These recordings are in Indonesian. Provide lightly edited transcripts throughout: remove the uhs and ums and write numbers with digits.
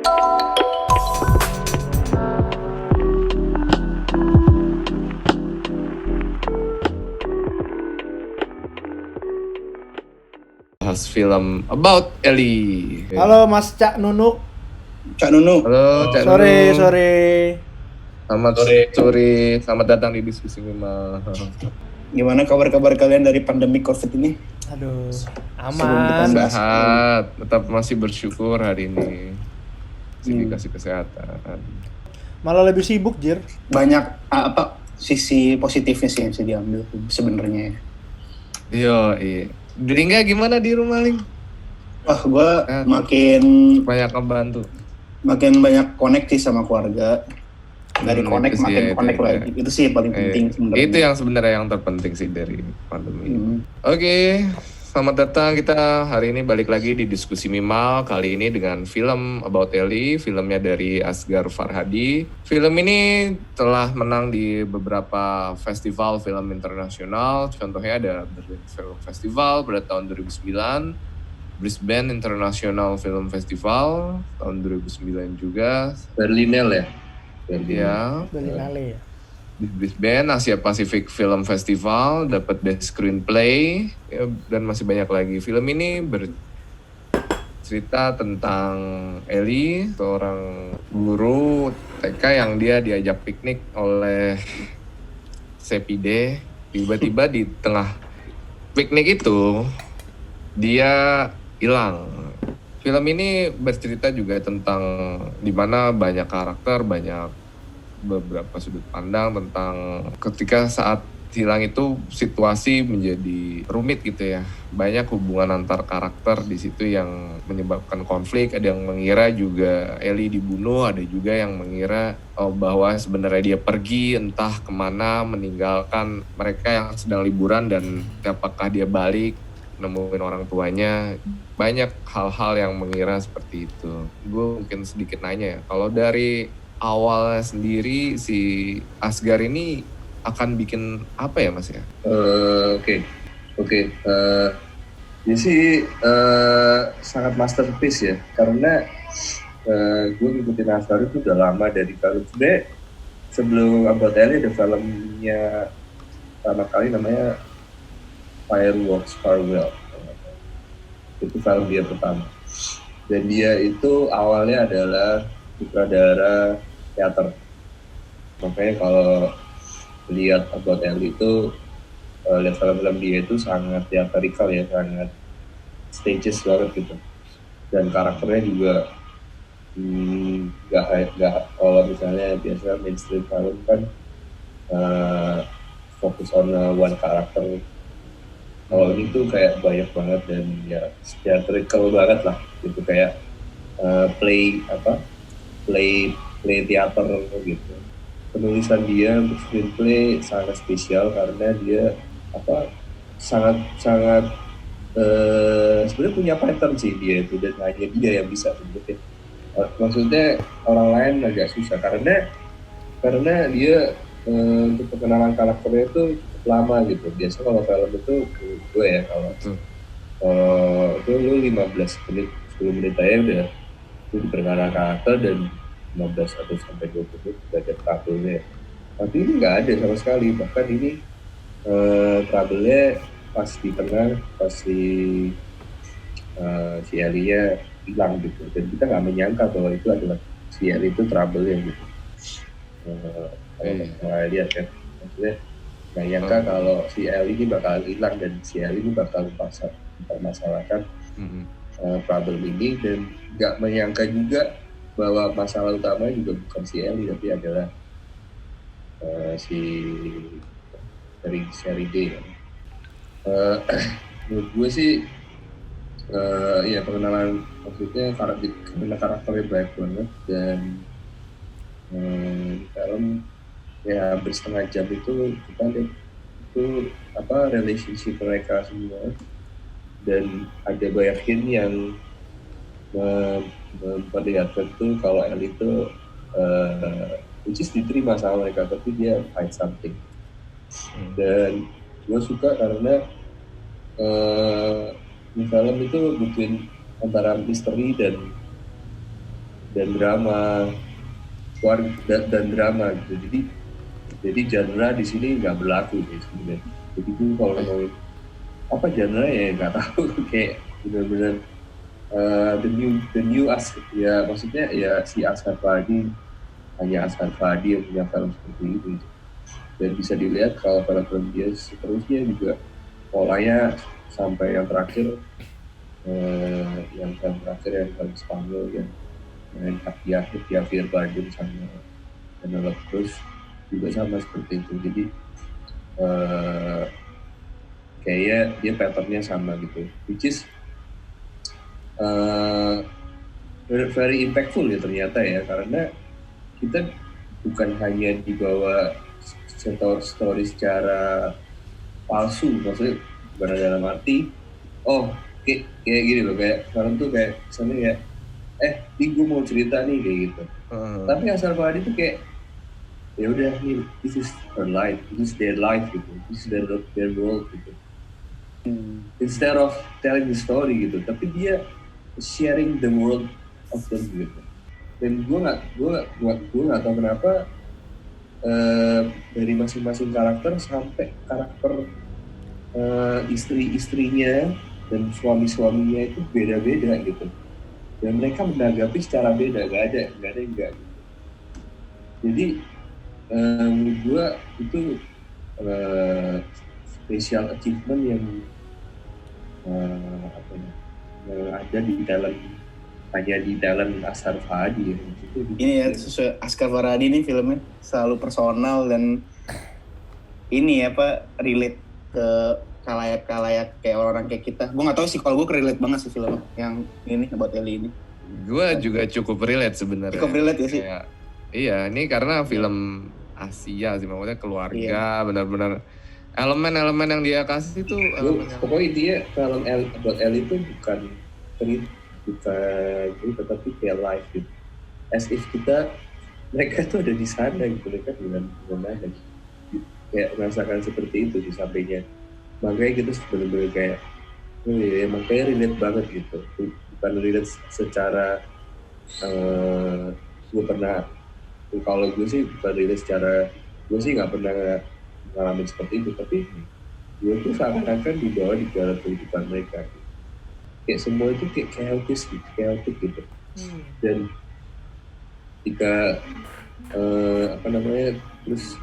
Bahas film About Ellie. Halo Mas Cak Nunuk. Cak Nunu. Halo, Cak Sore, Nunu. sore. Selamat sore. Selamat datang di diskusi Mima. Gimana kabar-kabar kalian dari pandemi COVID ini? Aduh, Sebelum kita aman. bahas. Sehat, tetap masih bersyukur hari ini. Masih dikasih kesehatan. Malah lebih sibuk, Jir. Banyak sisi positifnya sih yang bisa diambil sebenarnya. Iya. Dringga gimana di rumah, Ling? Gue makin Banyak ngebantu. banyak connect sih sama keluarga. Dari connect itu sih, makin itu connect ya. lagi. Itu sih yang paling penting sebenarnya. Itu yang sebenarnya yang terpenting sih dari pandemi. Oke, selamat datang, kita hari ini balik lagi di diskusi Mimal, kali ini dengan film About Ellie, filmnya dari Asghar Farhadi. Film ini telah menang di beberapa festival film internasional, contohnya ada Berlin Film Festival pada tahun 2009, Brisbane International Film Festival tahun 2009 juga. Berlinale ya? Ya, Berlinale ya. di Brisbane Asia Pacific Film Festival dapat Best Screenplay ya, dan masih banyak lagi. Film ini bercerita tentang Ellie, seorang guru TK yang dia diajak piknik oleh Sepide. Tiba-tiba di tengah piknik itu dia hilang. Film ini bercerita juga tentang dimana banyak karakter, banyak beberapa sudut pandang tentang ketika saat hilang itu situasi menjadi rumit gitu ya. Banyak hubungan antar karakter di situ yang menyebabkan konflik. Ada yang mengira juga Ellie dibunuh, ada juga yang mengira bahwa sebenarnya dia pergi entah kemana meninggalkan mereka yang sedang liburan dan apakah dia balik nemuin orang tuanya. Banyak hal-hal yang mengira seperti itu. Gue mungkin sedikit nanya ya, kalau dari awalnya sendiri si Asghar ini akan bikin apa ya Mas ya? Oke. Ini sih sangat masterpiece ya, karena gue ngikutin Asghar itu udah lama dari film. Sebenarnya sebelum About Ellie ada filmnya pertama kali namanya Fireworks Farewell. Itu film dia pertama. Dan dia itu awalnya adalah sutradara teater. Makanya kalau lihat About Ellie itu, lihat film-film dia itu sangat teatrikal ya, sangat stages banget gitu. Dan karakternya juga nggak kalau misalnya biasa mainstream film kan fokus on one karakter. Kalau ini tuh kayak banyak banget dan ya theatrical banget lah gitu, kayak play teater gitu. Penulisan dia untuk screenplay sangat spesial karena dia sangat sebenarnya punya pattern sih dia itu, dan hanya dia yang bisa sebenarnya. Maksudnya orang lain agak susah karena dia untuk pengenalan karakternya itu lama gitu. Biasa kalau film itu gue ya kalau itu lu 15 menit 10 menit aja udah itu diperkenalkan karakter, dan 15 atau sampai 20 menit udah ada trouble-nya. Tapi ini nggak ada sama sekali, bahkan ini trouble-nya pas di tengah, pas si Ellie-nya hilang gitu, dan kita nggak menyangka bahwa itu adalah si Ellie itu trouble-nya gitu. Kalau nggak lihat kan, maksudnya nggak nyangka kalau si Ellie ini bakal hilang dan si Ellie ini bakal mempermasalahkan problem ini, dan nggak menyangka juga bahwa masalah utama juga bukan si Ellie tapi adalah si dari seri D. Menurut gue sih ya pengenalan, maksudnya karakternya baik banget, dan film ya hampir setengah jam itu kita lihat itu relationship mereka semua, dan ada banyak hint yang memperlihatkan tuh kalau Ellie itu which is diterima sama mereka, tapi dia find something. Dan gue suka karena di film itu between antara misteri dan dan drama dan drama gitu. Jadi genre di sini nggak berlaku sih sebenarnya. Jadi gue kalau ngomongin apa genre ya nggak tahu kayak benar-benar the new ya maksudnya ya si Asghar Farhadi hanya Asghar Farhadi yang punya film seperti itu, dan bisa dilihat kalau film dia seterusnya juga polanya sampai yang terakhir yang film Spanyol yang Javier Bardem sama Penelope Cruz juga sama seperti itu. Jadi kayaknya dia patternnya sama gitu, which is very impactful ya ternyata ya, karena kita bukan hanya dibawa story secara palsu, maksudnya bukan dalam arti kayak gini loh, kayak sekarang tuh kayak misalnya ya ini gue mau cerita nih kayak gitu. Tapi Asghar Farhadi tuh kayak ya udah nih, this is her life, this is their life gitu, this is their world gitu. Instead of telling the story gitu, tapi dia sharing the world of them gitu. Dan gue nggak tahu kenapa dari masing-masing karakter sampai karakter istri-istrinya dan suami-suaminya itu beda-beda gitu. Dan mereka menanggapi secara beda, nggak ada yang enggak gitu. Jadi menurut gue itu special achievement yang yang ada di dalam hanya di dalam Asghar Farhadi ya. Ini ya sesuai Asghar Farhadi ini filmnya selalu personal dan ini relate ke kalayak kayak orang kayak kita. Gue nggak tahu sih, kalau gue relate banget sih film yang ini About Ellie ini. Gue juga cukup relate sebenarnya. Cukup relate ya sih. Iya, ini karena film Asia sih, maksudnya keluarga, benar-benar elemen-elemen yang dia kasih itu. Pokoknya dia film About Ellie itu bukan tetapi kayak live gitu. As if mereka tuh ada di sana gitu, mereka dengan ada kayak merasakan seperti itu di sampingnya. Makanya kita benar-benar kayak makanya relate banget gitu. Bukan relate secara kalau gue sih bukan relate secara, gue sih nggak pernah ngalamin seperti itu, tapi gue tuh seakan-akan dibawa di dalam kehidupan mereka gitu. Kayak semua itu kayak chaotic gitu. Dan ketika terus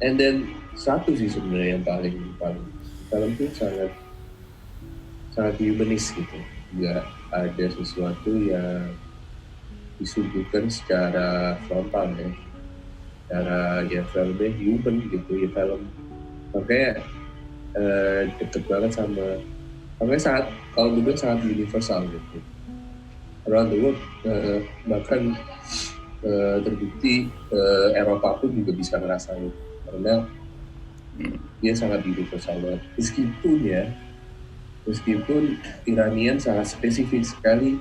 and then satu sih sebenarnya yang paling film itu sangat humanis gitu, nggak ada sesuatu yang disuguhkan secara frontal ya, cara ya filmnya human gitu ya, film makanya deket banget sama, makanya kalau gue sangat universal gitu around the world, bahkan terbukti Eropa pun juga bisa ngerasain karena dia sangat universal banget. Meskipun Iranian sangat spesifik sekali,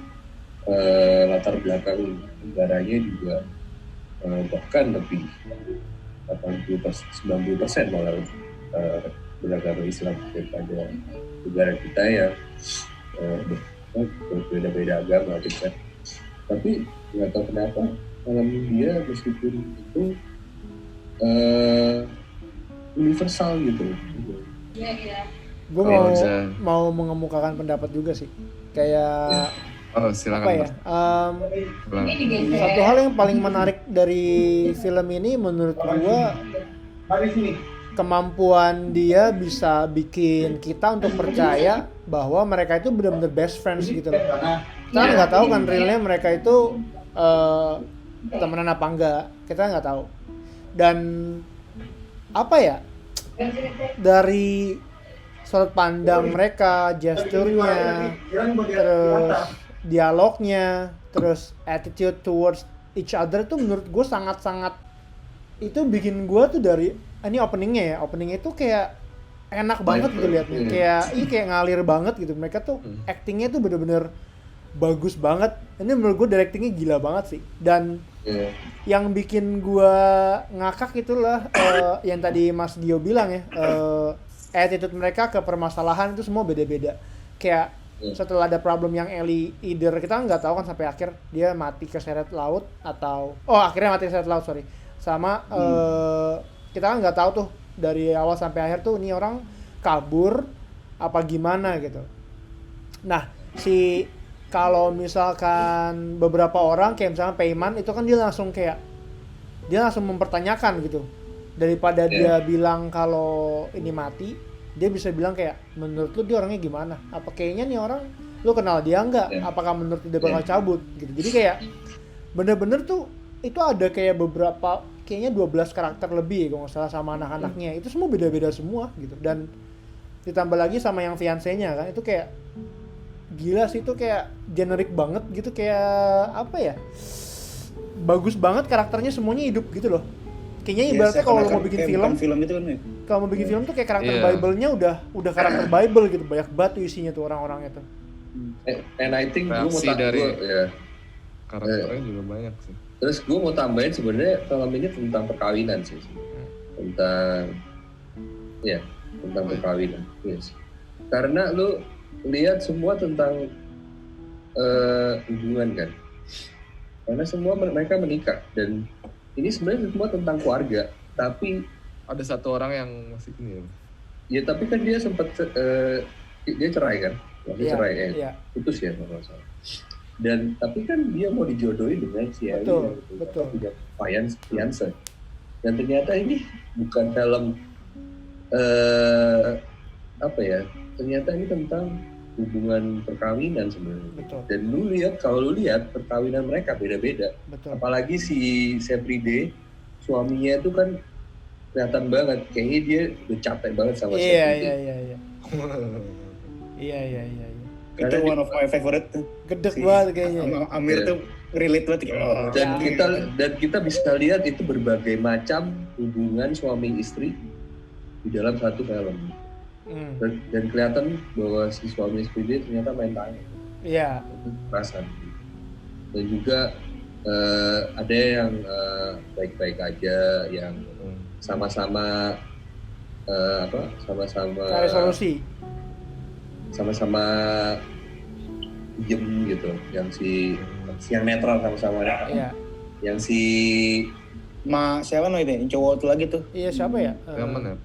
latar belakang negaranya juga bahkan lebih 80-90% malah beragama Islam daripada negara kita yang berbeda-beda agama gitu kan. Tapi nggak tahu kenapa film dia meskipun itu universal gitu. Gue mau mengemukakan pendapat juga sih. Kayak silakan. Satu hal yang paling menarik dari film ini menurut gue, kemampuan dia bisa bikin kita untuk percaya bahwa mereka itu benar-benar best friends gitu loh. Kita nggak tahu kan realnya mereka itu temenan apa enggak, kita nggak tahu. Dan dari sudut pandang mereka, gesturnya, terus dialognya, terus attitude towards each other tuh menurut gue sangat-sangat, itu bikin gue tuh dari ini openingnya itu kayak enak banget gitu liatnya, kayak ngalir banget gitu. Mereka tuh actingnya tuh bener-bener bagus banget. Ini menurut gue directingnya gila banget sih. Dan yang bikin gue ngakak itulah yang tadi Mas Dio bilang ya, attitude mereka ke permasalahan itu semua beda-beda. Kayak setelah ada problem yang Ellie either kita nggak tahu kan sampai akhir dia mati keseret laut atau akhirnya mati keseret laut sama kita kan nggak tahu tuh dari awal sampai akhir tuh ini orang kabur apa gimana gitu. Nah kalau misalkan beberapa orang kayak misalnya Payman itu kan dia langsung mempertanyakan gitu daripada dia bilang kalau ini mati. Dia bisa bilang kayak, menurut lu dia orangnya gimana? Apa kayaknya nih orang, lu kenal dia nggak? Apakah menurut dia bakal cabut? Gitu. Jadi kayak, bener-bener tuh, itu ada kayak beberapa, kayaknya 12 karakter lebih ya, kalau nggak salah sama anak-anaknya. Itu semua beda-beda semua gitu. Dan ditambah lagi sama yang fiancé-nya kan, itu kayak, gila sih itu kayak generik banget gitu, kayak, apa ya? Bagus banget karakternya semuanya hidup gitu loh. Kayaknya ibaratnya kalau mau bikin film gitu kan ya. Kalau mau bikin film tuh kayak karakter Bible-nya udah karakter Bible gitu, banyak banget tuh isinya tuh orang-orangnya tuh. And I think gue mau karakternya juga banyak sih. Terus gue mau tambahin sebenarnya film ini tentang perkawinan sih. Tentang perkawinan. Yes. Karena lu lihat semua tentang hubungan kan. Karena semua mereka menikah dan ini sebenarnya semua tentang keluarga, tapi ada satu orang yang masih ini. Ya tapi kan dia sempat dia cerai kan, cerai putus ya kalau salah. Dan tapi kan dia mau dijodohin dengan si Ellie, betul. Punya fiancé. Dan ternyata ini bukan film ternyata ini tentang hubungan perkawinan sebenarnya. Betul. Dan kalau lu lihat perkawinan mereka beda-beda. Betul. Apalagi si Sepride, suaminya itu kan kelihatan banget kayaknya dia udah capek banget sama Sepride. Iya. Itu one of my favorite tuh. Gedek banget kayaknya. Amir tuh relate banget gitu. Dan kita bisa lihat itu berbagai macam hubungan suami istri di dalam satu film. Dan kelihatan bahwa si suami istri dia ternyata main tangan. Iya. Perasaan. Dan juga ada yang baik-baik aja, yang sama-sama cari solusi. Sama-sama diem gitu, yang netral sama-sama. Iya. Yang si siapa itu yang cowok tuh lagi tuh? Iya, siapa ya?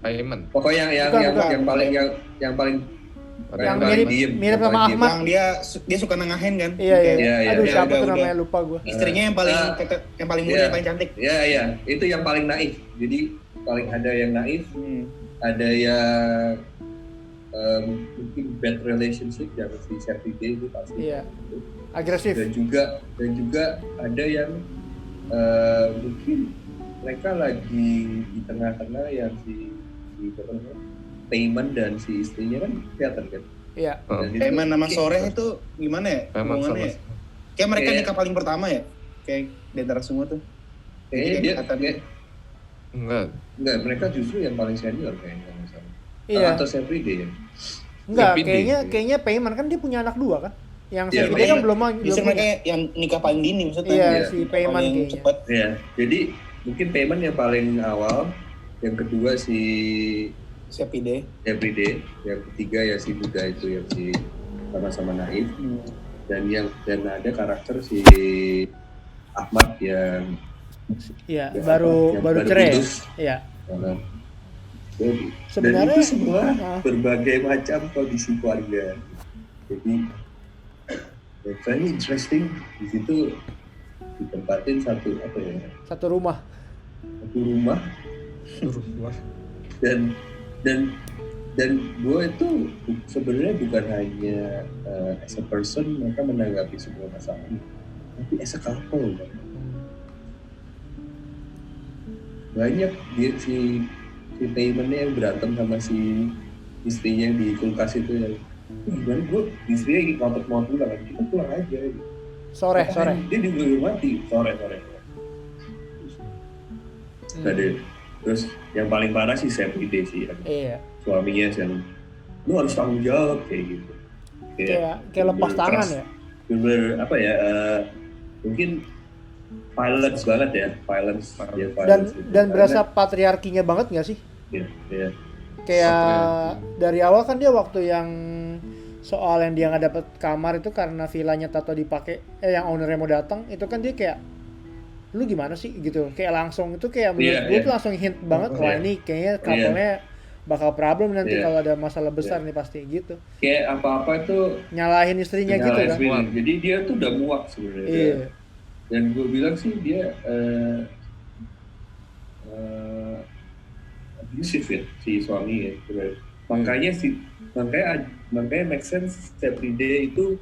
Payman. Pokoknya yang paling mirip sama Ahmad. Yang dia suka nengahin kan? Iya. Aduh, siapa tuh namanya, lupa gue. Istrinya yang paling muda, yang paling cantik. Iya. Itu yang paling naif. Jadi paling ada yang naif, ada yang mungkin bad relationship yang si Sepride itu pasti. Iya. Agresif. Dan juga ada yang mungkin mereka lagi di tengah-tengah yang si Payman dan si istrinya kan kelihatan kan. Iya. Payman sama Soreh itu gimana ya hubungannya? Kayak mereka nikah paling pertama ya? Kayak di antara semua tuh. Kayaknya enggak, mereka justru yang paling senior kayaknya misalnya. Iya. Atau Sepride ya? Enggak, kayaknya Payman kan dia punya anak 2 kan? Yang Sepride kan belum. Justru mereka yang nikah paling dini maksudnya. Iya, si Payman kayaknya. Iya, jadi mungkin Payman yang paling awal, yang kedua si Sepride, yang ketiga ya si muda itu yang si sama-sama naif, dan ada karakter si Ahmad yang baru cerai. Iya. Jadi, sebenarnya dan itu semua berbagai macam kondisi keluarga. Jadi very interesting di situ ditempatin satu rumah dan gue itu sebenarnya bukan hanya as a person mereka menanggapi semua masalah ini, tapi as a couple kan. Banyak si Payman-nya yang berantem sama si istrinya di kulkas itu yang gimana gue istrinya ingin mau pulang kan, kita pulang aja gitu. sore dia juga mati sore terus yang paling parah sih Sepride sih suaminya yang lu harus tanggung jawab kayak gitu kayak lepas tangan ya mungkin violence banget ya violence dan berasa patriarkinya banget nggak sih? Iya. Kayak dari awal kan dia waktu yang soal yang dia nggak dapet kamar itu karena villanya tato dipakai, yang ownernya mau datang, itu kan dia kayak, lu gimana sih gitu, kayak langsung itu kayak menurut gue tuh langsung hint banget, wah ini kayaknya couple-nya bakal problem nanti kalau ada masalah besar nih pasti gitu. Kayak apa-apa tuh Nyalahin istrinya gitu kan. Jadi dia tuh udah muak sebenarnya. Iya. Dan gue bilang sih dia abusive ya si suami ya. Makanya make sense every day itu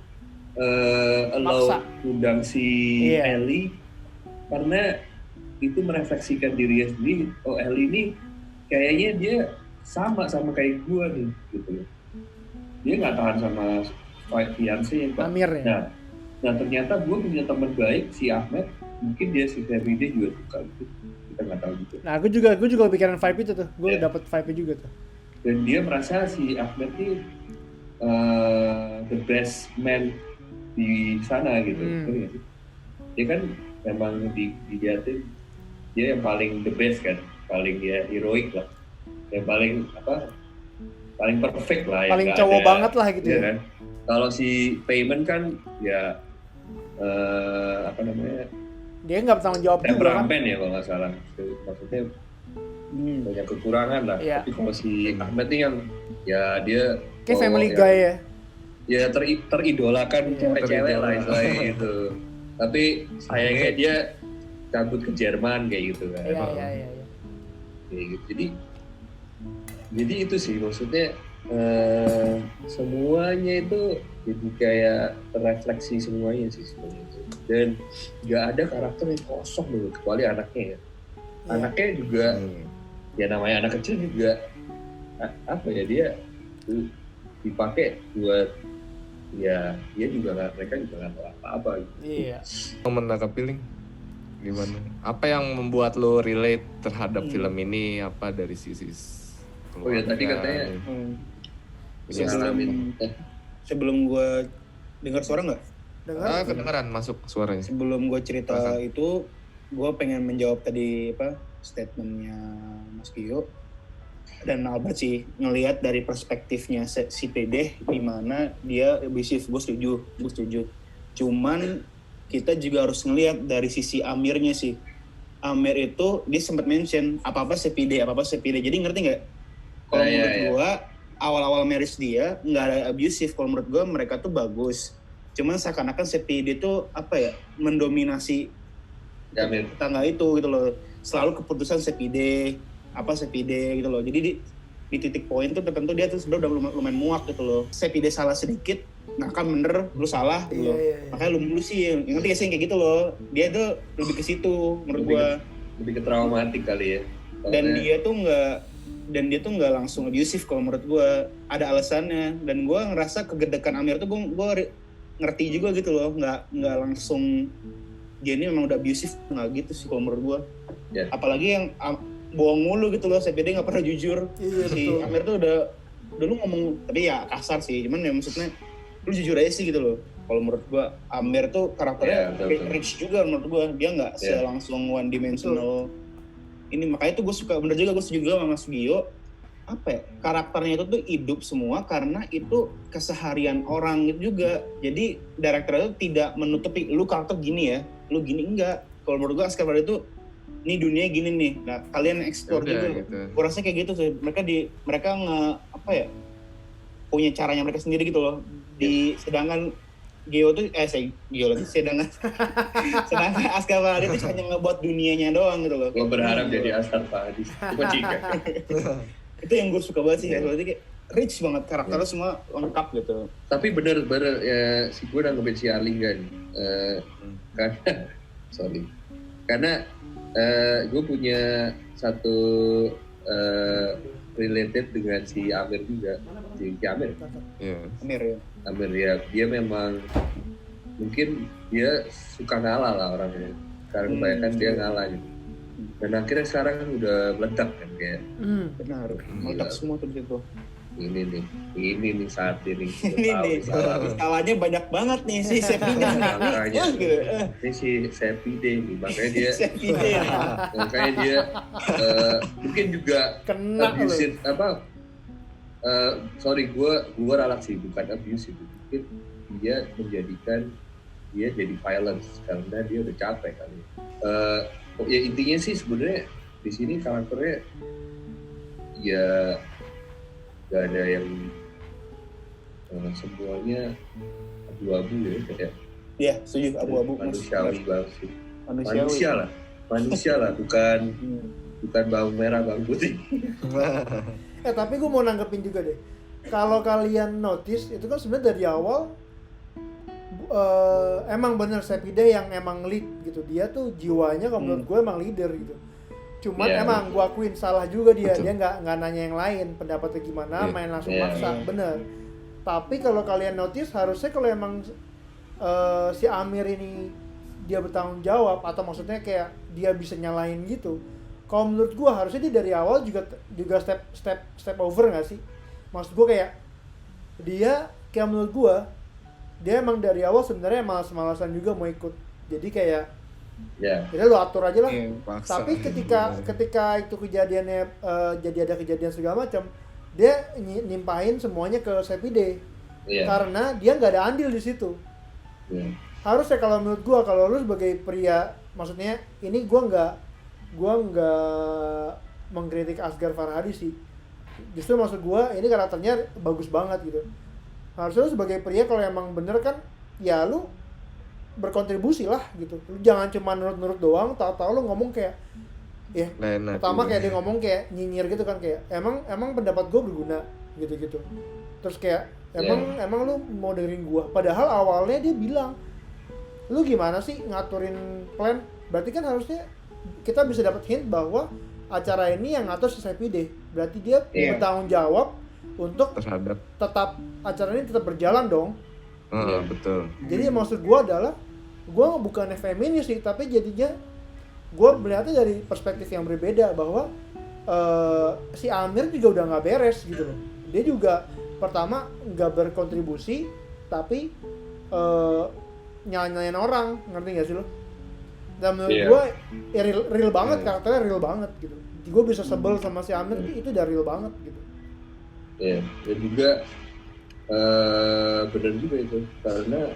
allow undang si Ellie karena itu merefleksikan dirinya sendiri. Oh, Ellie ini kayaknya dia sama kayak gue nih gitu. Dia nggak tahan sama fiancé ya. Amir ya. Nah ternyata gue punya teman baik si Ahmed, mungkin dia si Feride juga suka gitu. Kita nggak tahu gitu. Nah, gue juga pikiran vibe itu tuh. Gue dapet vibe juga tuh. Dan dia merasa si Ahmed ini the best man di sana gitu. Dia kan memang dilihatin dia yang paling the best kan, paling dia heroik lah, yang paling paling perfect lah, paling cowok banget lah gitu ya kan. Kalau si Payment kan ya dia nggak bertanggung jawab juga kan. Temperamen ya kalau nggak salah, maksudnya banyak kekurangan lah. Tapi kalau si Ahmed ini yang ya dia kayak family guy ya. Ya teridolakan cewek-cewek lah istilahnya gitu. Tapi sayangnya dia cabut ke Jerman kayak gitu kan. Iya. Kayak gitu. Jadi itu sih maksudnya semuanya itu jadi kayak terrefleksi semuanya sih sebenarnya. Dan nggak ada karakter yang kosong dulu kecuali anaknya ya. Anaknya juga ya namanya anak kecil juga apa ya, dia dipakai buat ya dia juga mereka juga nggak tahu apa-apa gitu. Iya. Menangkap feeling gimana? Apa yang membuat lo relate terhadap film ini, apa dari sisi Oh ya tadi katanya sebelum gue dengar suara nggak? Kedengaran masuk suaranya. Sebelum gue cerita itu, gue pengen menjawab tadi statementnya Mas Gio dan Albert sih, ngelihat dari perspektifnya si PD di mana dia abusive. Gue setuju. Cuman kita juga harus ngelihat dari sisi Amirnya sih. Amir itu dia sempat mention apa-apa CPD. Jadi ngerti nggak? Kalau menurut gue awal-awal marriage dia nggak ada abusive. Kalau menurut gue mereka tuh bagus. Cuman seakan-akan CPD itu mendominasi tetangga itu gitu loh. Selalu keputusan CPD gitu loh. Jadi di titik poin tuh tertentu dia tuh sebenarnya udah lumayan muak gitu loh. CPD salah sedikit, nah kan bener lu salah gitu loh. Makanya lu sih yang ngerti gak sih kayak gitu loh. Dia tuh lebih ke situ menurut gua. Lebih ke traumatik kali ya. Dan dia tuh nggak langsung abusive kalau menurut gue, ada alasannya. Dan gue ngerasa kegedekan Amir tuh gue ngerti juga gitu loh, nggak langsung dia ini memang udah abusive, nggak gitu sih kalau menurut gue. Apalagi yang bohong mulu gitu loh, CPD nggak pernah jujur. Si Amir tuh udah lu ngomong, tapi ya kasar sih, cuman ya maksudnya lu jujur aja sih gitu loh. Kalau menurut gue Amir tuh karakternya rich juga menurut gue, dia nggak langsung one dimensional. Ini makanya tuh gue suka, bener juga gue setuju sama Mas Gio, karakternya itu tuh hidup semua karena itu keseharian orang itu juga. Jadi director itu tidak menutupi lu karakter gini ya, lu gini, enggak. Kalau menurut gue Oscar Wilde itu ini dunia gini nih, nah kalian explore juga gitu. Gue rasa kayak gitu sih, mereka punya caranya mereka sendiri gitu loh. Sedangkan Gio tuh sedangkan Oscar Wilde itu hanya ngebuat dunianya doang gitu loh. Gue berharap jadi Oscar Wilde. Itu yang gue suka banget sih, berarti kayak rich banget karakternya, semua lengkap gitu. Tapi bener ya, si gue nanggepin si Ali kan, karena gue punya satu related dengan si Amir juga, si Amir. Amir ya, dia memang mungkin dia suka ngalah lah orangnya, karena kebanyakan dia ngalah gitu. Dan akhirnya sekarang kan udah meledak kan kayak. Benar, meledak semua tuh gitu. Ini nih saat ini. Salahnya banyak banget nih si Sepide. Ini si Sepide nih, makanya dia. Makanya dia mungkin juga kena abusive sorry, gue ralat sih, bukan abuse itu. Mungkin dia menjadikan dia jadi violence karena dia udah capek kali. Ya intinya sih sebenarnya di sini karakternya ya gak ada yang semuanya abu-abu ya, kayak Iya, setuju, abu-abu. manusiawi banget sih. Manusiawi. Manusia lah, bukan bawang merah, bawang putih. Tapi gue mau nanggepin juga deh. Kalau kalian notice itu kan sebenarnya dari awal emang bener Sepide yang emang lead gitu. Dia tuh jiwanya kalau menurut gue emang leader gitu. Cuman emang gue akuin salah juga dia. Betul. Dia nggak nanya yang lain pendapatnya gimana, main langsung maksa, bener. Tapi kalau kalian notice harusnya kalau emang si Amir ini dia bertanggung jawab atau maksudnya kayak dia bisa nyalain gitu. Kalau menurut gue harusnya dia dari awal juga step over nggak sih? Maksud gue kayak dia kayak menurut gue dia emang dari awal sebenarnya malas-malasan juga mau ikut. Jadi kayak ya lu atur aja lah. Tapi ketika itu kejadiannya jadi ada kejadian segala macam, dia nimpahin semuanya ke Sepide. Karena dia nggak ada andil di situ. Harusnya kalau menurut gua, kalau lu sebagai pria, maksudnya ini gua nggak mengkritik Asghar Farhadi sih. Justru maksud gua ini karakternya bagus banget gitu. Harusnya lu sebagai pria kalau emang bener kan, ya lu berkontribusi lah gitu. Lu jangan cuma nurut-nurut doang, tahu-tahu lu ngomong kayak pertama kayak dia ngomong kayak nyinyir gitu kan, kayak emang pendapat gua berguna gitu-gitu. Terus kayak emang lu mau dengerin gua, padahal awalnya dia bilang lu gimana sih ngaturin plan. Berarti kan harusnya kita bisa dapat hint bahwa acara ini yang ngatur si Sepide. Berarti dia bertanggung jawab untuk tetap acara ini tetap berjalan dong. Betul. Jadi maksud gua adalah gua bukannya feminis sih, tapi jadinya gua melihatnya dari perspektif yang berbeda bahwa si Amir juga udah nggak beres gitu loh. Dia juga pertama nggak berkontribusi tapi nyalain orang, ngerti nggak sih lo? Dan menurut gue real banget, karakternya real banget gitu. Gue bisa sebel sama si Amir, itu udah real banget gitu. Dan juga benar juga itu, karena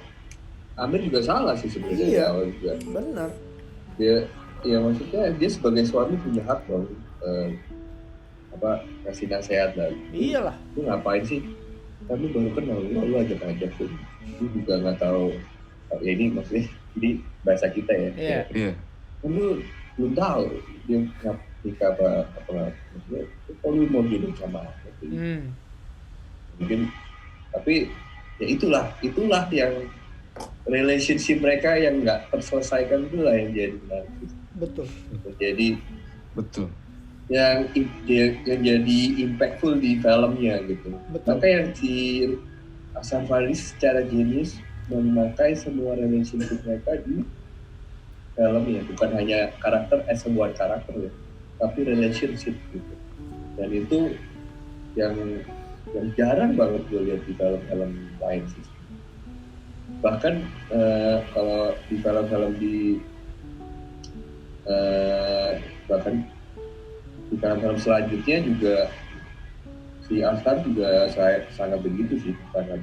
Amir juga salah sih sebenarnya. Juga. Benar. Dia maksudnya dia sebagai suami punya hak dong, kasih nasihat lah. Iyalah. Lu ngapain sih? Kamu baru kenal, lu ajak tuh. Lu juga nggak tahu. Ya ini maksudnya di bahasa kita ya. Iya. Lu belum tahu dia nikah apa maksudnya. Kalau lu mau hidup sama aku. Mungkin, tapi ya itulah yang relationship mereka yang nggak terselesaikan, itulah yang jadi menarik. Betul. Jadi betul. Yang jadi impactful di filmnya gitu. Maka yang si Asghar Farhadi secara jenius memakai semua relationship mereka di filmnya, bukan hanya karakter sebuah karakter ya, tapi relationship gitu. Dan itu yang jarang banget gue lihat di film-film lain sih. Bahkan kalau di film-film bahkan di film-film selanjutnya juga si Asghar juga sangat begitu sih, sangat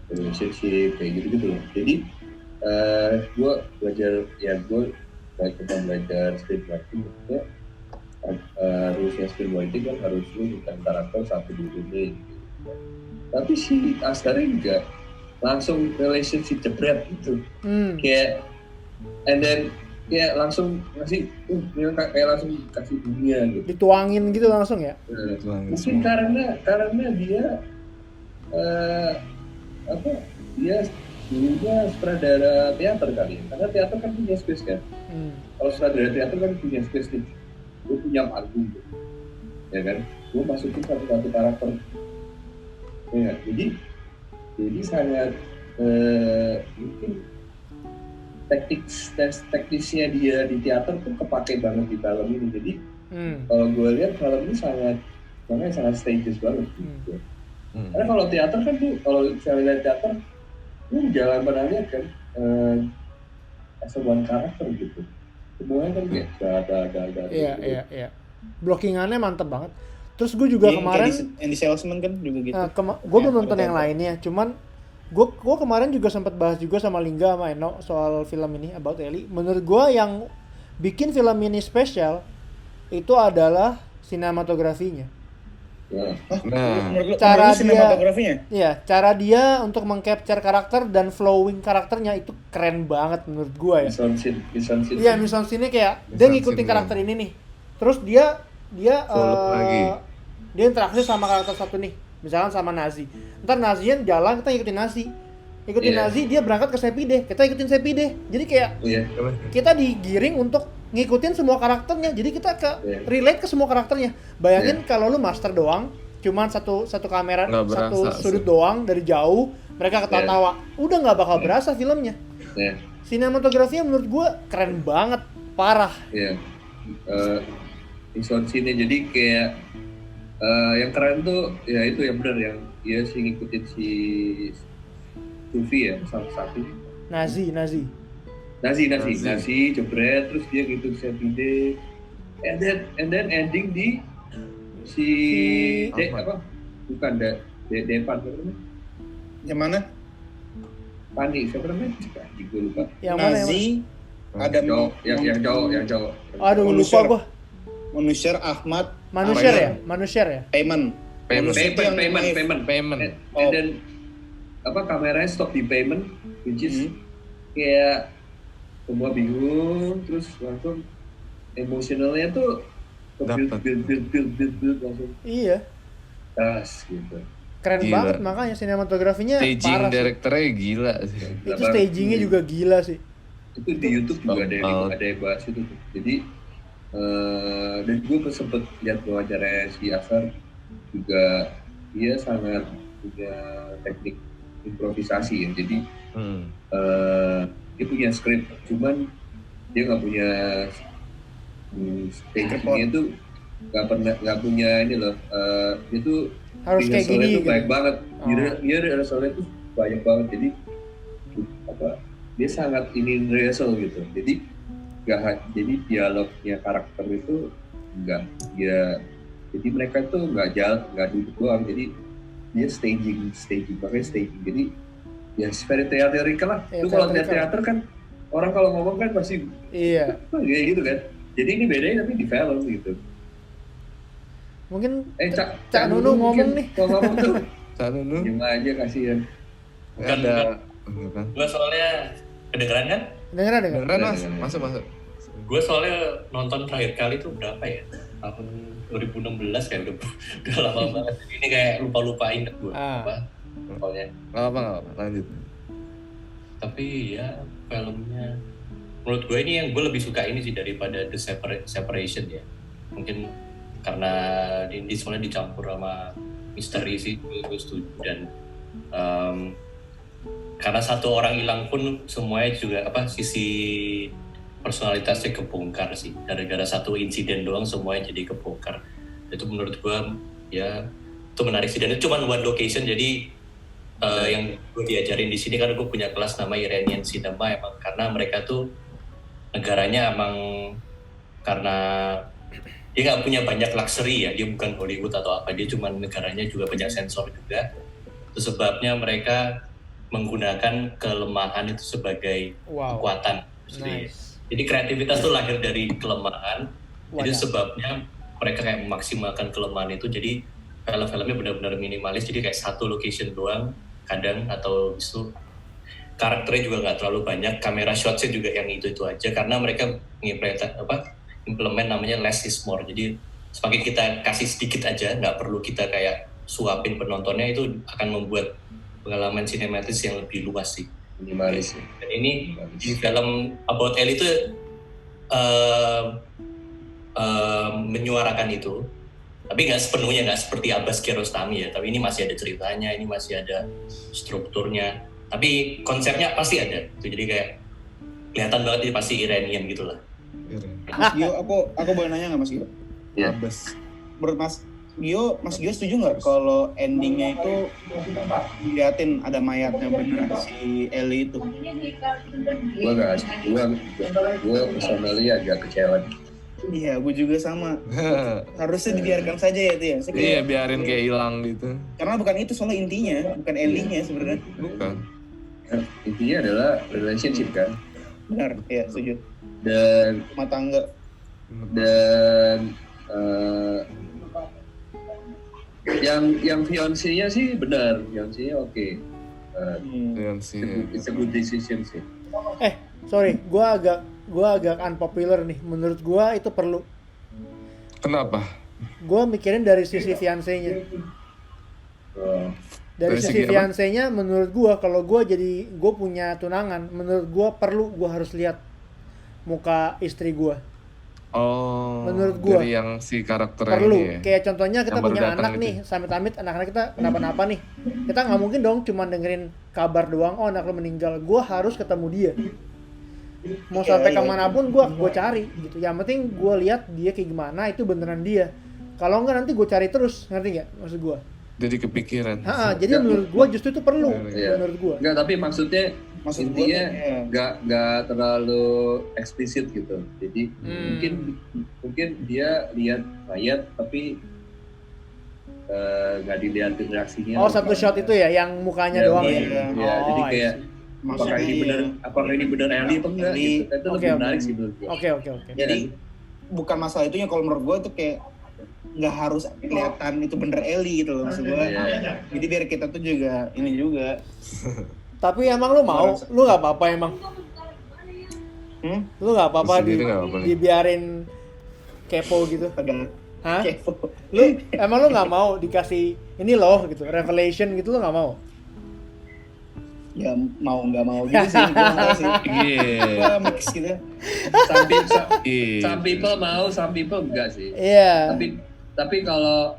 relationship kayak gitu loh. Jadi gue belajar screenwriting, maksudnya harusnya screenwriting kan harus lu bukan karakter satu dulu gitu. Tapi si Asghar juga langsung relationship jebret gitu, kayak and then kayak langsung ngasih kayak langsung kasih dunia gitu, dituangin gitu langsung ya. Mungkin karena dia dia dulunya sutradara teater kali ya, karena teater kan punya space kan. Kalau sutradara teater kan punya space nih, gue punya panggung gitu, ya kan, gue masukin satu karakter ya, jadi sangat mungkin teknisnya dia di teater tuh kepake banget di film ini. Jadi kalau gue lihat film ini sangat stages banget gitu. Karena kalau teater kan tuh, kalau saya lihat teater lu jalan pernah lihat kan sebuah karakter gitu, semuanya kan kayak ada. Iya. Blockingannya mantep banget. Terus gue juga Iya, kemarin kayak yang di Salesman kan juga gitu. gue belum nonton yang lainnya, cuman gue kemarin juga sempat bahas juga sama Lingga sama Eno soal film ini About Ellie. Menurut gue yang bikin film ini spesial itu adalah sinematografinya. Nah, Cara menurut lu sinematografinya? Iya, cara dia untuk meng-capture karakter dan flowing karakternya itu keren banget menurut gue ya. Mission scene. Iya, misalnya sini kayak dia ngikutin Scene, karakter ini nih. Terus dia Follow lagi. dia interaksi sama karakter satu nih. Misalkan sama Nazi. Ntar Nazian jalan, kita ikutin Nazi. Ikutin Iya. Nazi, dia berangkat ke Sepide, kita ikutin Sepide. Jadi kayak Iya. kita digiring untuk ngikutin semua karakternya. Jadi kita Iya. relate ke semua karakternya. Bayangin kalau lu master doang, cuman satu kamera, Nggak satu berasa sudut sih. doang dari jauh, mereka ketawa-tawa. Udah nggak bakal berasa filmnya. Iya. Sinematografinya menurut gua keren banget, parah. Iya. Mission scene jadi kayak yang keren tuh ya itu yang benar yang dia sih ngikutin si Sufi ya salah satu Nazi. Nazi jebret terus dia gitu Sepide and then ending di si Ahmad. apa bukan Depan siapa namanya? Yang mana? Pani siapa namanya? Gue lupa. Yang mana yang Nazi, ada Yang cowok. Aduh, lupa Manusia. gua. Manusia Ahmad Manusia ya? Payment. Manusia itu yang naif. Payment. And then apa kameranya stop di payment which is kayak semua bingung terus langsung emosionalnya tuh Dapet. build langsung Iya. tas gitu. Keren Gila. banget makanya sinematografinya Staging parah sih. direkturnya gila sih. Itu stagingnya juga gila sih. Itu di YouTube juga Oh. ada yang bahas itu tuh. Jadi dan gue sempet lihat wawancara si Asar juga dia sangat punya teknik improvisasi ya. Jadi dia punya skrip, cuman dia nggak punya stagingnya tuh nggak punya ini loh. Dia tuh Harus kayak rehearsalnya gini tuh gitu. banyak banget. Oh. Dia rehearsalnya tuh banyak banget. Jadi apa? Dia sangat ini rehearsal gitu. Jadi jadi dialognya karakter itu nggak dia. Jadi mereka tuh nggak duduk doang. Jadi dia staging makanya staging. Jadi ya very theatrical lah. Iya, Itu kalau theatrical. teater kan orang kalau ngomong kan pasti Iya. kayak gitu kan. Jadi ini bedanya tapi di film gitu. Mungkin Cak Nunu ngomong nih. Kalau ngomong tuh Satu dulu. diem aja kasihan. Ada. Gue soalnya kedengeran kan? Dengeran. Beneran mas, masuk. Gue soalnya nonton terakhir kali tuh berapa ya? Tahun 2016 kayak udah lama banget. Jadi ini kayak lupa inget gue. Soalnya. Gak apa, lanjut. Tapi ya filmnya menurut gue ini yang gue lebih suka ini sih daripada The Separation ya. Mungkin karena ini sebenarnya dicampur sama misteri sih, gue setuju. Dan karena satu orang hilang pun semuanya juga sisi personalitasnya kebongkar sih. Gara-gara satu insiden doang semuanya jadi kebongkar. Itu menurut gue ya itu menarik sih. Dan itu cuma one location, jadi yang gue diajarin di sini kan gue punya kelas nama Iranian Cinema emang karena mereka tuh negaranya emang karena dia nggak punya banyak luxury ya, dia bukan Hollywood atau apa, dia cuma negaranya juga banyak sensor juga. Itu sebabnya mereka menggunakan kelemahan itu sebagai kekuatan. Nice. Jadi kreativitas tuh lahir dari kelemahan. Jadi Wadah. sebabnya mereka kayak memaksimalkan kelemahan itu. Jadi film-filmnya benar-benar minimalis. Jadi kayak satu location doang kadang, atau itu karakternya juga nggak terlalu banyak. Kamera shotsnya juga yang itu aja karena mereka implement namanya less is more. Jadi semakin kita kasih sedikit aja, nggak perlu kita kayak suapin penontonnya, itu akan membuat pengalaman sinematis yang lebih luas sih. Minimalis. Dan ini di film About Ellie itu menyuarakan itu, tapi nggak sepenuhnya, nggak seperti Abbas Kiarostami ya. Tapi ini masih ada ceritanya, ini masih ada strukturnya. Tapi konsepnya pasti ada. Itu jadi kayak kelihatan banget ini pasti Iranian gitulah. Mas Gio, aku boleh nanya nggak Mas Gio? Iya. Menurut Mas Gio setuju nggak kalau endingnya itu diliatin ada mayatnya bener si Ellie itu? Gue personally agak kecewa. Iya, gue juga sama. Harusnya dibiarkan saja ya itu ya. Saya kayak- Iya, biarin kayak hilang gitu. Karena bukan itu soalnya intinya, bukan endingnya sebenarnya. Bukan. Intinya adalah relationship kan. Benar, ya setuju. Dan Rumah tangga. yang fiancé-nya sih benar, fiancé-nya oke. Yang sih. It's a good decision sih. Sorry, gua agak unpopular nih. Menurut gua itu perlu. Kenapa? Gua mikirin dari sisi fiancé-nya. Oh, Dari Dari sisi segi apa? fiancé-nya menurut gua, kalau gua punya tunangan, menurut gua harus lihat muka istri gua. Oh, Menurut gua. dari yang si karakter Perlu. ini ya. Kayak contohnya kita Yang baru punya datang anak gitu nih, ya. samit-amit anak-anak kita kenapa-napa nih. Kita nggak mungkin dong cuma dengerin kabar doang, oh anak lo meninggal. Gua harus ketemu dia. Mau sampai kemanapun gua cari gitu. Yang penting gua lihat dia kayak gimana, itu beneran dia. Kalau enggak nanti gua cari terus, ngerti nggak maksud gua? Jadi kepikiran. Jadi menurut gua justru itu perlu. Iya. Menurut gua. Enggak, tapi maksud Maksud gua intinya tuh, ya. nggak terlalu eksplisit gitu. Jadi mungkin dia lihat mayat tapi nggak dilihatin reaksinya. Oh, satu shot itu ya yang mukanya Ya, doang iya, ya. iya. Jadi I kayak see. apakah ini benar Ellie apa enggak? Ellie. Gitu. Itu Oke, lebih oke. menarik sih menurut gua. Oke. Jadi bukan masalah itunya, kalau menurut gue itu kayak nggak harus kelihatan itu bener Ellie gitu loh maksud gue. Iya. Jadi biar kita tuh juga ini juga. Tapi emang lu mau? Lu nggak apa-apa emang? Lu nggak apa-apa Sendiri nggak apa-apa nih. dibiarin kepo gitu? Agak Hah? kepo. Emang lu nggak mau dikasih ini loh gitu, revelation gitu, lu nggak mau? Ya mau nggak mau gitu sih, gue nggak tahu sih. Iya. Gue mix gitu. Iya. Some people mau, some people enggak sih. Iya. Tapi kalau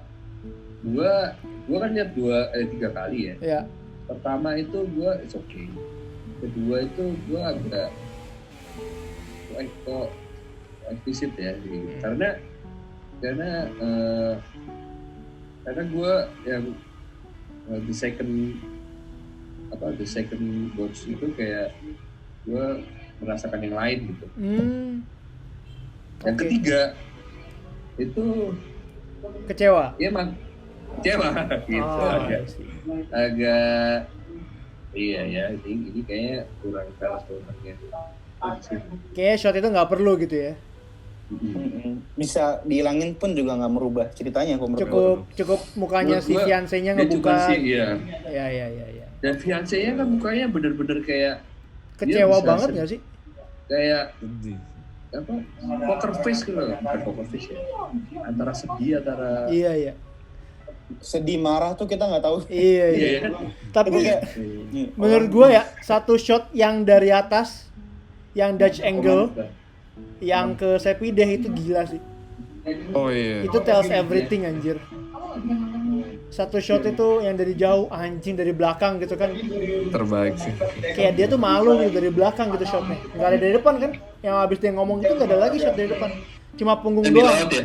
gua kan lihat 3 kali ya. Iya. Pertama itu gua it's okay. Kedua itu gua agak kok eksplisit ya gitu. Karena gua yang the second watch itu kayak gua merasakan yang lain gitu. Yang Oke. ketiga itu Kecewa. ya emang kecewa gitu. Oh, agak iya ya, ini kayaknya kurang keras banget. Kayaknya shot itu nggak perlu gitu ya. Bisa dihilangin pun juga nggak merubah ceritanya kok menurut gue. Cukup mukanya Menurut si gua, fiancé-nya dia ngebuka. cuma sih, iya. Iya. Dan fiancé-nya kan mukanya bener-bener kayak Kecewa bisa banget nggak sih? kayak Sedih. apa poker face gitu loh, bukan poker face ya, antara sedih antara Iya. Sedih marah tuh kita nggak tahu. Iya. iya kan. Tapi Kayak, menurut gua ya, satu shot yang dari atas, yang Dutch angle, yang ke Sepideh itu gila sih. Oh iya. Itu tells everything anjir. Satu shot itu yang dari jauh, anjing dari belakang gitu kan. Terbaik sih. Kayak dia tuh malu gitu dari belakang gitu shotnya. Nggak ada dari depan kan. Yang habis dia ngomong itu nggak ada lagi shot dari depan. Cuma punggung Yang di doang. laut ya.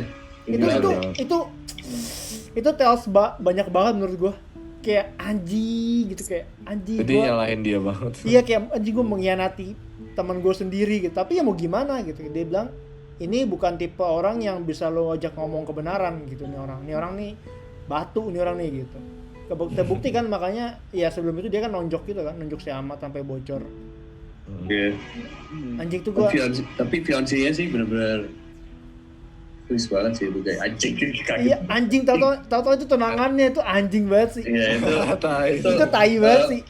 Itu tells banyak banget menurut gua. Kayak anjing gitu, kayak anjing Jadi gua. nyalahin dia banget. Iya, kayak anjing gua mengkhianati teman gua sendiri gitu. Tapi ya mau gimana gitu. Dia bilang ini bukan tipe orang yang bisa lo ajak ngomong kebenaran gitu. Nih orang nih batu nih orang nih gitu. Terbukti kan, makanya ya sebelum itu dia kan nonjok gitu kan, nonjok si Ahmad sampai bocor. Iya. Anjing tuh gua. Tapi fiancé-nya sih bener-bener twist banget sih, itu kayak anjing kaget. Iya, anjing tahu itu tunangannya itu anjing banget sih. Iya itu Itu tai banget sih.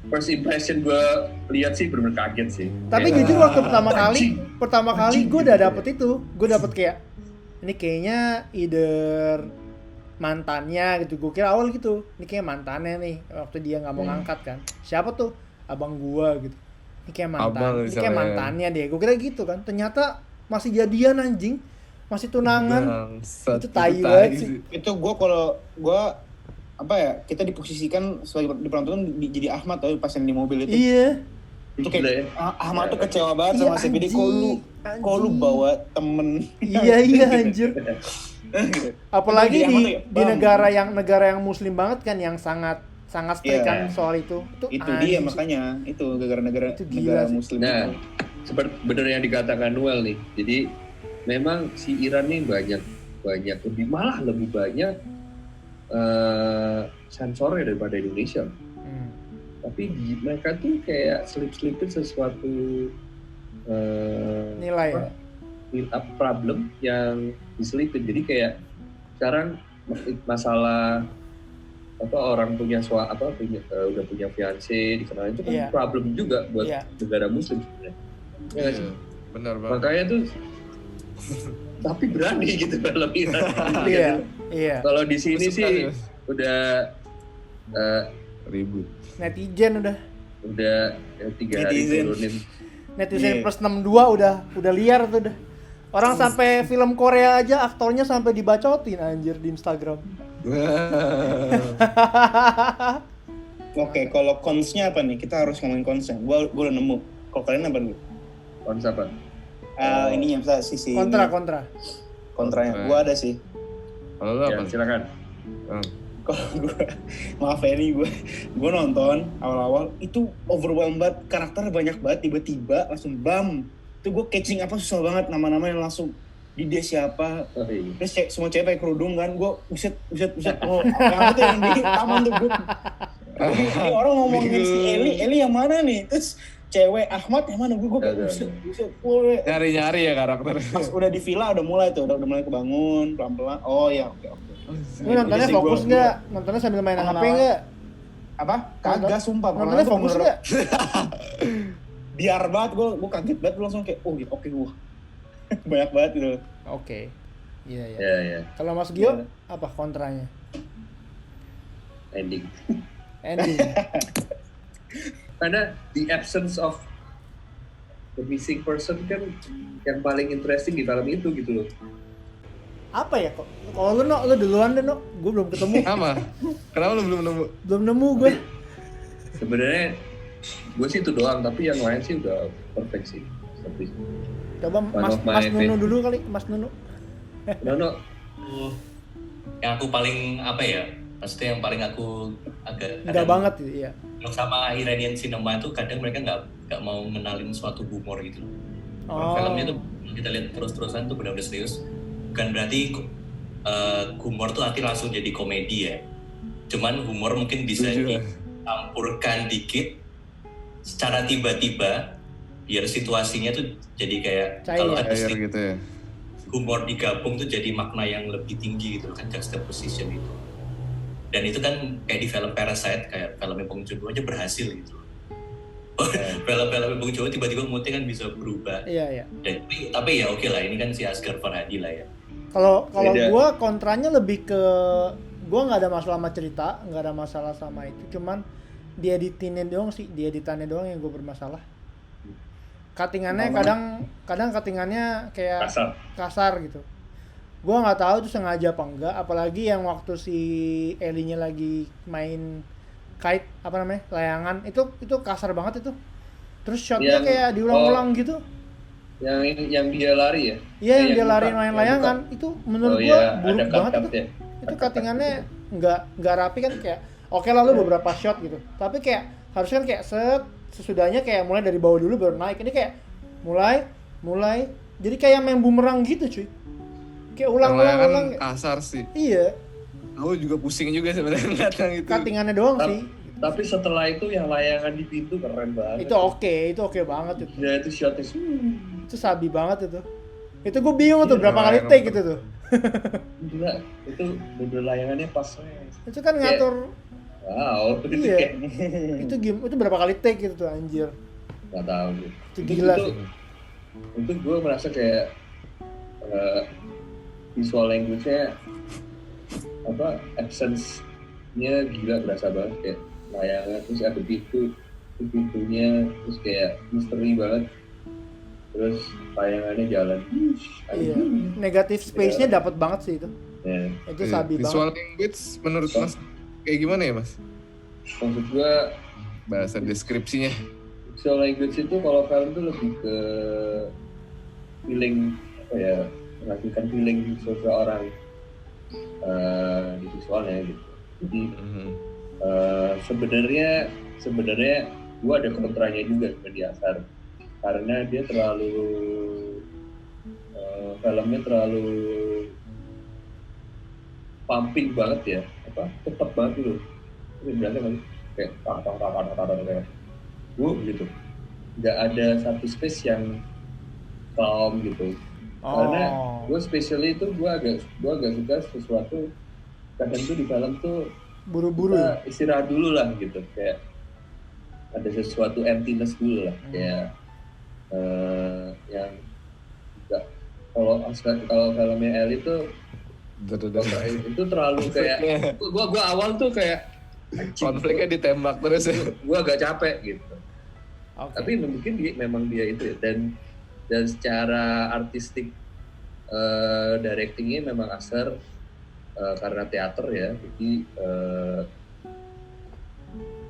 First impression gue lihat sih bener-bener kaget sih. Tapi Kayak, jujur waktu pertama kali Anjing. gue udah dapet itu. Gue dapet kayak ini kayaknya either mantannya gitu. Gue kira awal gitu. Ini kayak mantannya nih waktu dia nggak mau ngangkat kan. Siapa tuh? Abang gua gitu. Ini kayak Abang ini kayak misalnya. mantannya deh. Gue kira gitu kan. Ternyata masih jadian anjing. Masih tunangan. Bangsat, Itu tai tai banget sih. sih. itu gue kalau gue apa ya, kita diposisikan sebagai di penonton jadi Ahmad tapi pas yang di mobil itu Iya. itu Gila ya. kayak Ahmad tuh kecewa banget Iya, sama si Bidi, kok lu anjing. bawa temen. Iya anjir. Apalagi Jadi Ahmad tuh ya, di bang. negara yang muslim banget kan, yang sangat strict Iya. kan soal itu. Itu dia anjing. makanya itu gara-gara negara Itu gila sih. muslim. Nah, seperti benar yang dikatakan Noel nih. Jadi memang si Iran nih banyak lebih banyak sensornya daripada Indonesia. Tapi mereka tuh kayak selip-selipin sesuatu Nilai. problem yang diselipin. Jadi kayak sekarang masalah orang punya udah punya fiancé dikenalin itu kan problem juga buat negara Muslim sebenarnya. Ya nggak sih? Benar banget. Makanya tuh tapi berani gitu kalau Iran. Iya. Kalau di sini sih udah ribut. Netizen udah 3 hari turunin. Netizen plus 62 udah liar tuh udah. Orang sampai film Korea aja aktornya sampai dibacotin anjir di Instagram. Oke, kalau cons-nya apa nih? Kita harus ngomongin cons-nya. Gua udah nemu. Kalau kalian apa nih? Cons apa? Ininya bisa sisi kontranya. Gua ada sih. Kalau lu apa? Silakan. Kalau gue, maaf ya nih gue nonton awal-awal itu overwhelmed banget, karakter banyak banget, tiba-tiba langsung bam, itu gue catching apa susah banget, nama-nama yang langsung di dia siapa, terus semua cewek pakai kerudung kan, gue uset oh yang itu yang di taman tuh gue, ini orang ngomongin si Eli yang mana nih, terus cewek Ahmad yang mana, gue uset nyari ya karakter. Pas udah di villa udah mulai tuh, udah mulai kebangun pelan-pelan, oh ya oke. Lu nontonnya fokus nggak? Nontonnya sambil main HP nggak? Apa? Kagak, sumpah. Nontonnya fokus nggak? Biar banget, gue kaget banget, gue langsung kayak, oh gitu, oke gue. Banyak banget gitu. Oke. Iya. Iya. Kalau Mas Gio, apa kontranya? Ending. Karena the absence of the missing person kan yang paling interesting di film itu gitu loh. Apa ya kok? Kalau lu duluan deh, gue belum ketemu. Sama. Kenapa lu belum nemu? Belum nemu gue. Sebenarnya gue sih itu doang, tapi yang lain sih udah perfect sih. Coba Mas Nunu dulu kali, Mas Nunu. Nono. Yang aku paling apa ya? Maksudnya yang paling aku agak enggak banget gitu, iya. Kalau sama Iranian cinema itu kadang mereka nggak mau ngenalin suatu humor gitu. Filmnya tuh kita lihat terus-terusan tuh benar-benar serius. Bukan berarti humor tuh arti langsung jadi komedi ya. Cuman humor mungkin bisa dicampurkan dikit secara tiba-tiba biar situasinya tuh jadi kayak kalau ada gitu ya. Humor digabung tuh jadi makna yang lebih tinggi gitu kan, juxtaposition itu. Dan itu kan kayak di film Parasite, kayak filmnya Bong Joon-ho aja berhasil gitu. Film-film Bong Joon-ho tiba-tiba moodnya kan bisa berubah. Iya. Dan, tapi ya oke lah, ini kan si Asghar Farhadi lah ya. Kalau gue kontranya lebih ke gue nggak ada masalah sama cerita, nggak ada masalah sama itu, cuman dieditannya doang yang gue bermasalah. Cuttingannya kadang cuttingannya kayak kasar gitu. Gue nggak tahu itu sengaja apa enggak, apalagi yang waktu si Ellie-nya lagi main kite layangan itu kasar banget itu. Terus shotnya kayak diulang-ulang gitu. Yang dia lari ya? Iya, yang dia lari main layangan itu menurut gua buruk banget itu. Itu cuttingannya nggak rapi kan, kayak oke lah lu beberapa shot gitu. Tapi kayak harusnya kan kayak sesudahnya kayak mulai dari bawah dulu baru naik. Ini kayak mulai jadi kayak main bumerang gitu cuy. Kayak ulang-ulang kasar sih. Iya. Aku juga pusing juga sebenarnya ngeliat yang itu. Cuttingannya doang sih. Tapi setelah itu yang layangan di pintu keren banget. Itu oke banget itu. Ya itu shotnya itu sabi banget itu. Itu gue bingung tuh berapa kali take gitu tuh. Gila, itu bener layangannya pas. Itu kan ngatur. Wow, iya. Itu berapa kali take gitu tuh anjir. Gak tahu. Itu gila sih. Itu gue merasa kayak visual language-nya absence-nya gila, berasa banget kayak layangan, terus ada pintunya, terus kayak misteri banget, terus layangannya jalan. Iya, negatif space-nya dapat banget sih itu. Itu sabi banget. Visual language menurut Mas kayak gimana ya Mas? Maksud gua bahasa deskripsinya. Visual language itu kalau film tuh lebih ke feeling melakukan feeling seseorang di visualnya gitu. Jadi sebenarnya gue ada kontranya juga sama di Asghar. karena dia terlalu filmnya terlalu pumping banget ya, tetap banget gitu. Ini bilangnya kan kayak kayak gitu. Nggak ada satu space yang calm gitu. Karena gue especially itu gue agak suka sesuatu kadang tuh di film tuh Buru-buru. kita istirahat dulu lah gitu, kayak ada sesuatu emptiness dulu lah, kayak yang enggak, kalau filmnya Ellie itu terlalu kayak gua awal tuh kayak konfliknya ditembak terus ya. Gua agak capek gitu. Oke. Tapi mungkin memang dia itu ya. Dan secara artistik directingnya memang Asher karena teater ya, jadi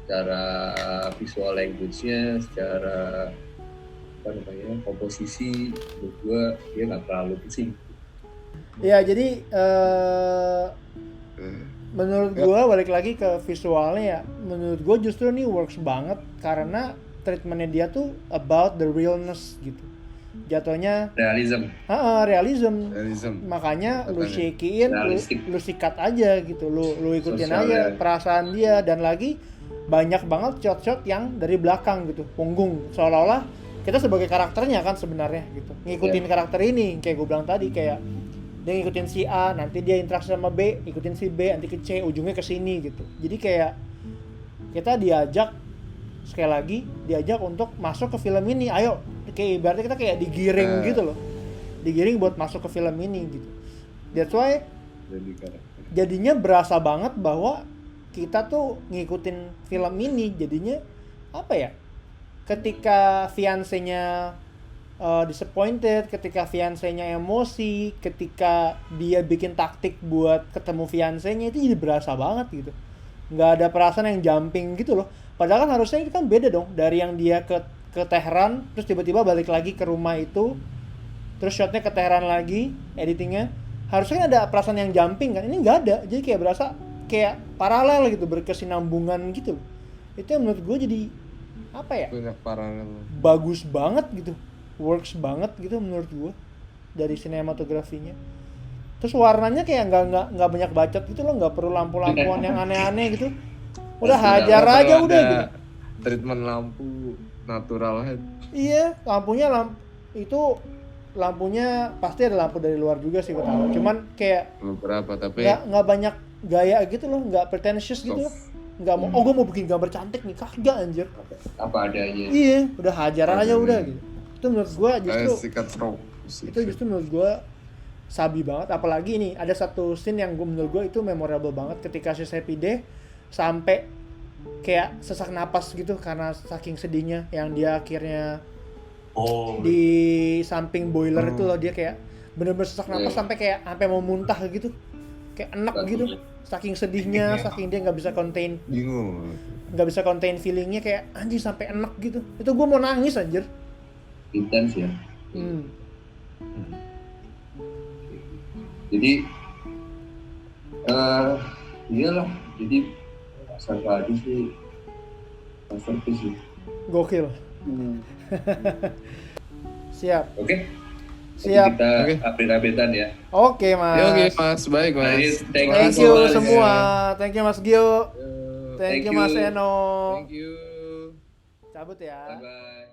secara visual language-nya, secara komposisi, menurut gue dia nggak terlalu pusing. Ya jadi menurut gue balik lagi ke visualnya ya, menurut gue justru nih works banget karena treatmentnya dia tuh about the realness gitu. Jatuhnya Realism. realism. Makanya lu shakein, lu sikat aja gitu, lu ikutin Sosial, aja ya. perasaan dia. Dan lagi banyak banget shot-shot yang dari belakang gitu, punggung, seolah-olah kita sebagai karakternya kan sebenarnya gitu, ngikutin karakter ini. Kayak gue bilang tadi, kayak dia ngikutin si A, nanti dia interaksi sama B, ikutin si B, nanti ke C, ujungnya ke sini gitu. Jadi kayak kita sekali lagi diajak untuk masuk ke film ini. Ayo, kayak berarti kita kayak digiring gitu loh, digiring buat masuk ke film ini gitu. That's why jadinya berasa banget bahwa kita tuh ngikutin film ini. Jadinya apa ya, ketika fiancé-nya disappointed, ketika fiancé-nya emosi, ketika dia bikin taktik buat ketemu fiancé-nya, itu jadi berasa banget gitu. Nggak ada perasaan yang jumping gitu loh. Padahal kan harusnya itu kan beda dong, dari yang dia ke Tehran, terus tiba-tiba balik lagi ke rumah itu, terus shotnya ke Tehran lagi, editingnya. Harusnya kan ada perasaan yang jumping kan, ini nggak ada. Jadi kayak berasa kayak paralel gitu, berkesinambungan gitu loh. Itu yang menurut gue jadi apa ya, Banyak paralel. bagus banget gitu, works banget gitu menurut gue dari sinematografinya. Terus warnanya kayak nggak banyak bacot gitu loh, nggak perlu lampu-lampuan yang aneh-aneh gitu. Udah hajar aja udah gitu. Treatment lampu natural aja. Iya, lampunya pasti ada lampu dari luar juga sih gue tahu. Cuman kayak Beberapa tapi nggak banyak gaya gitu loh, nggak pretentious gitu loh. Nggak mau, gue mau bikin gambar cantik nih, kagak anjir. Apa adanya. Iya, udah hajar aja udah gitu. Itu menurut gue justru sikat stroke. itu justru menurut gue sabi banget. Apalagi ini ada satu scene yang menurut gue itu memorable banget, ketika si Sepide sampai kayak sesak napas gitu karena saking sedihnya, yang dia akhirnya di samping boiler itu loh, dia kayak bener-bener sesak napas sampai mau muntah gitu, kayak enek gitu, saking sedihnya, saking dia nggak bisa contain feelingnya, kayak anjir sampai enek gitu. Itu gue mau nangis anjir. Intens ya. Jadi iyalah, jadi Sarkadi sih masterpiece sih. Gokil. Siap. Oke. Siap. Kita update-updatean ya. Oke mas. Oke mas, baik mas. Thank Thank you you Mas. semua. Thank you Mas Gio. Yo, Thank Thank you Mas you. Eno. Thank you. Cabut ya. Bye bye.